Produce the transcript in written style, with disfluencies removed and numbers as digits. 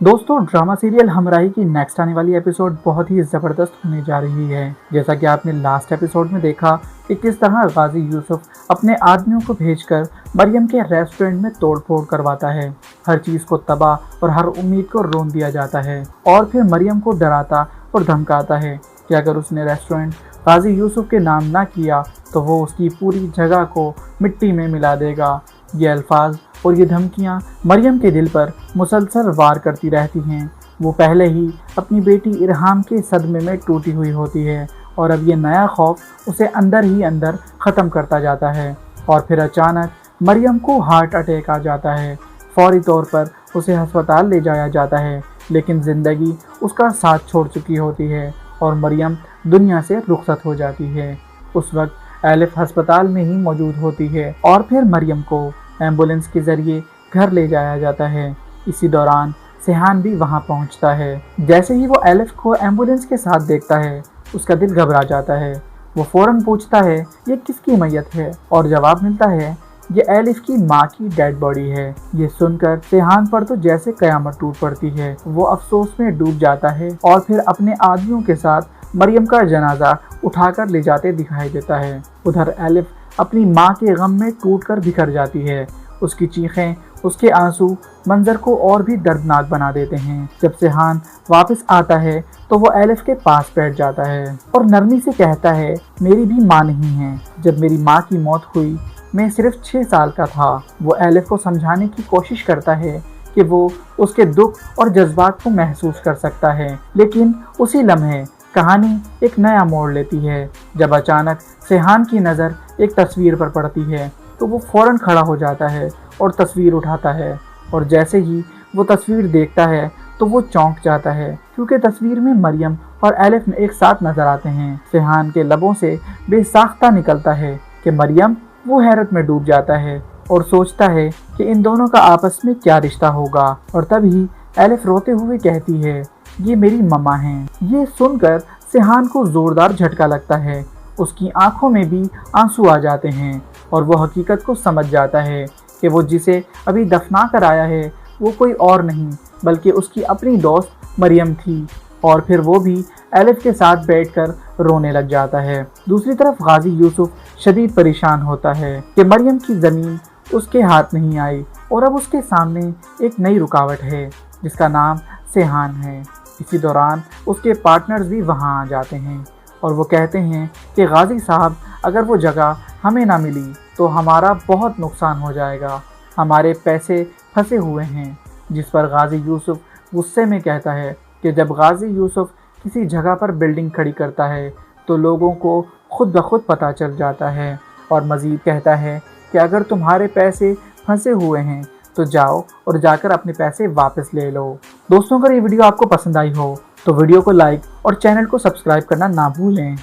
दोस्तों drama serial हमराही की next आने वाली एपिसोड बहुत ही ज़बरदस्त होने जा रही है। जैसा कि आपने लास्ट एपिसोड में देखा कि किस तरह गाजी यूसुफ अपने आदमियों को भेजकर मरियम के रेस्टोरेंट में तोड़फोड़ करवाता है। हर चीज़ को तबाह और हर उम्मीद को रोन दिया जाता है और फिर मरियम को डराता और धमकाता है कि अगर उसने रेस्टोरेंट गाजी यूसुफ के नाम ना किया तो वो उसकी पूरी जगह को मिट्टी में मिला देगा। ये अल्फाज और ये धमकियाँ मरियम के दिल पर मुसलसल वार करती रहती हैं। वो पहले ही अपनी बेटी इरहाम के सदमे में टूटी हुई होती है और अब ये नया खौफ उसे अंदर ही अंदर ख़त्म करता जाता है। और फिर अचानक मरियम को हार्ट अटैक आ जाता है। फौरी तौर पर उसे अस्पताल ले जाया जाता है, लेकिन ज़िंदगी उसका साथ छोड़ चुकी होती है और मरियम दुनिया से रुखसत हो जाती है। उस वक्त एलिफ अस्पताल में ही मौजूद होती है और फिर मरियम को एम्बुलेंस के ज़रिए घर ले जाया जाता है। इसी दौरान सेहान भी वहां पहुंचता है। जैसे ही वो एलिफ को एम्बुलेंस के साथ देखता है उसका दिल घबरा जाता है। वो फ़ौरन पूछता है ये किसकी मैयत है और जवाब मिलता है ये एलिफ की माँ की डेड बॉडी है। ये सुनकर सेहान पर तो जैसे कयामत टूट पड़ती है। वो अफसोस में डूब जाता है और फिर अपने आदमियों के साथ मरियम का जनाजा उठाकर ले जाते दिखाई देता है। उधर एलिफ अपनी माँ के गम में टूटकर बिखर जाती है। उसकी चीखें, उसके आंसू मंजर को और भी दर्दनाक बना देते हैं। जब सेहान वापस आता है तो वो एलिफ के पास बैठ जाता है और नरमी से कहता है मेरी भी माँ नहीं है। जब मेरी माँ की मौत हुई मैं सिर्फ 6 साल का था। वो एलिफ को समझाने की कोशिश करता है कि वो उसके दुख और जज्बात को महसूस कर सकता है, लेकिन उसी लम्हे कहानी एक नया मोड़ लेती है। जब अचानक सेहान की नज़र एक तस्वीर पर पड़ती है तो वो फ़ौरन खड़ा हो जाता है और तस्वीर उठाता है और जैसे ही वो तस्वीर देखता है तो वो चौंक जाता है क्योंकि तस्वीर में मरियम और एलिफ एक साथ नज़र आते हैं। सेहान के लबों से बेसाख्ता निकलता है कि मरियम। वो हैरत में डूब जाता है और सोचता है कि इन दोनों का आपस में क्या रिश्ता होगा और तभी एलिफ रोते हुए कहती है ये मेरी मम्मा हैं। ये सुनकर सेहान को ज़ोरदार झटका लगता है। उसकी आंखों में भी आंसू आ जाते हैं और वो हकीकत को समझ जाता है कि वो जिसे अभी दफना कर आया है वो कोई और नहीं बल्कि उसकी अपनी दोस्त मरियम थी। और फिर वो भी एलिफ के साथ बैठकर रोने लग जाता है। दूसरी तरफ गाजी यूसुफ शदीद परेशान होता है कि मरियम की ज़मीन उसके हाथ नहीं आई और अब उसके सामने एक नई रुकावट है जिसका नाम सेहान है। इसी दौरान उसके पार्टनर्स भी वहां आ जाते हैं और वो कहते हैं कि गाजी साहब अगर वो जगह हमें ना मिली तो हमारा बहुत नुकसान हो जाएगा, हमारे पैसे फंसे हुए हैं। जिस पर गाजी यूसुफ गुस्से में कहता है कि जब गाजी यूसुफ किसी जगह पर बिल्डिंग खड़ी करता है तो लोगों को खुद ब खुद पता चल जाता है और मज़ीद कहता है कि अगर तुम्हारे पैसे फंसे हुए हैं तो जाओ और जाकर अपने पैसे वापस ले लो। दोस्तों अगर ये वीडियो आपको पसंद आई हो तो वीडियो को लाइक और चैनल को सब्सक्राइब करना ना भूलें।